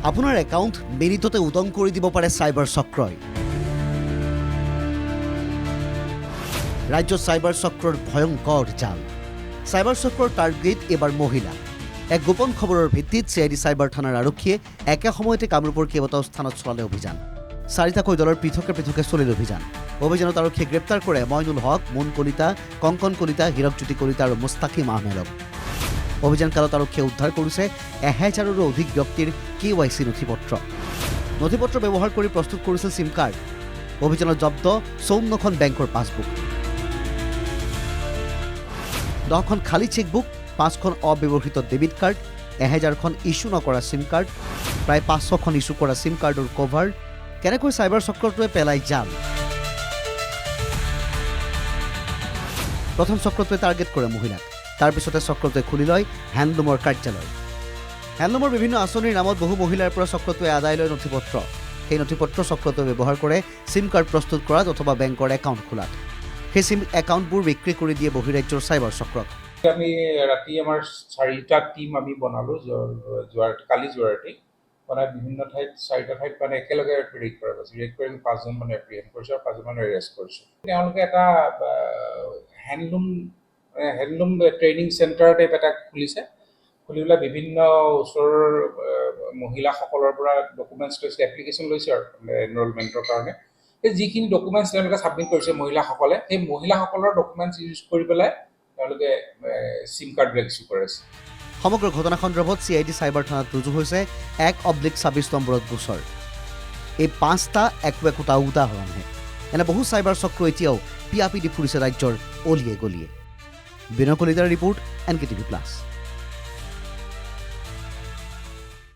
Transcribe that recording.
আপোনাৰ একাউণ্ট মিনিটতে উদং কৰি দিব পাৰে চাইবাৰ চক্ৰই। ৰাজ্যত চাইবাৰ চক্ৰৰ ভয়ংকৰ জাল। চাইবাৰ চক্ৰৰ টাৰ্গেট এবাৰ মহিলা। এক গোপন খবৰৰ ভিত্তিত চিআইডি চাইবাৰ থানাৰ আৰক্ষীয়ে একে সময়তে কামৰূপৰ কেইবাটাও স্থানত চলালে অভিযান। 4টাকৈ দলৰ পৃথকে পৃথকে চলিল অভিযান। অভিযানত আৰক্ষীয়ে গ্ৰেপ্তাৰ কৰে মইনুল হক, মুন কলিতা, কংকন কলিতা, হীৰকজ্যোতি কলিতা আৰু মুস্তাকিম আহমেদক। অভিযানকালত আৰক্ষীয়ে উদ্ধাৰ কৰিছে 1000ৰো অধিক ব্যক্তিৰ KYC নথিপত্ৰ ব্যৱহাৰ কৰি প্ৰস্তুত কৰিছিল চিম কাৰ্ড। অভিযানত জব্দ 54খন বেংকৰ পাছবুক, 10খন খালী চেকবুক, 5খন অব্যৱহৃত ডেবিট কাৰ্ড, 1000খন ইস্যু নকৰা চিম কাৰ্ড, প্ৰায় 500খন ইস্যু কৰা চিম কাৰ্ডৰ কভাৰ। কেনেকৈ চাইবাৰ চক্ৰটোৱে পেলাই জাল? প্ৰথম চক্ৰটোৱে টাৰ্গেট কৰে মহিলাক। তাৰ পিছতে চক্ৰটোৱে খুলি লয় হেণ্ডলুমৰ কাৰ্যালয়। হেণ্ডলুমৰ বিভিন্ন আঁচনিৰ নামত বহু মহিলাৰ পৰা চক্ৰটোৱে আদায় লয় নথিপত্ৰ। সেই নথিপত্ৰ চক্ৰটোৱে ব্যৱহাৰ কৰে চিম কাৰ্ড প্ৰস্তুত কৰাত অথবা বেংকৰ একাউণ্ট খোলাত। সেই চিম একাউণ্টবোৰ বিক্ৰী কৰি দিয়ে বহিৰাজ্যৰ চাইবাৰ চক্ৰক। আমি ৰাতি আমাৰ 4টা টিম আমি বনালোঁ কালি যোৱা ৰাতি বনাই বিভিন্ন ঠাইত 4টা ঠাইত মানে একেলগে ৰেড কৰা গৈছে। ৰেড কৰি 5জন মানে এপ্ৰিহেণ্ড কৰিছোঁ আৰু 5জন মানে এৰেষ্ট কৰিছোঁ। তেওঁলোকে এটা হেণ্ডলুম ট্ৰেইনিং চেণ্টাৰ টাইপ এটা খুলিছে। খুলি পেলাই বিভিন্ন ওচৰৰ মহিলাসকলৰ পৰা ডকুমেণ্টছ লৈছে, এপ্লিকেশ্যন লৈছে আৰু এনৰলমেণ্টৰ কাৰণে। সেই যিখিনি ডকুমেণ্টছ তেওঁলোকে ছাবমিট কৰিছে মহিলাসকলে, সেই মহিলাসকলৰ ডকুমেণ্টছ ইউজ কৰি পেলাই তেওঁলোকে চিম কাৰ্ডবিলাক ইছ্যু কৰিছে। সমগ্ৰ ঘটনা সন্দৰ্ভত চিআইডি চাইবাৰ থানাত ৰুজু হৈছে 1/26 নম্বৰত গোচৰ। এই 5টা একোটা উদাহৰণহে। এনে বহু চাইবাৰ চক্ৰ এতিয়াও পিয়াপি দি ফুৰিছে ৰাজ্যৰ অলিয়ে গলিয়ে। বিনয় কলিতাৰ ৰিপৰ্ট, NKTV+।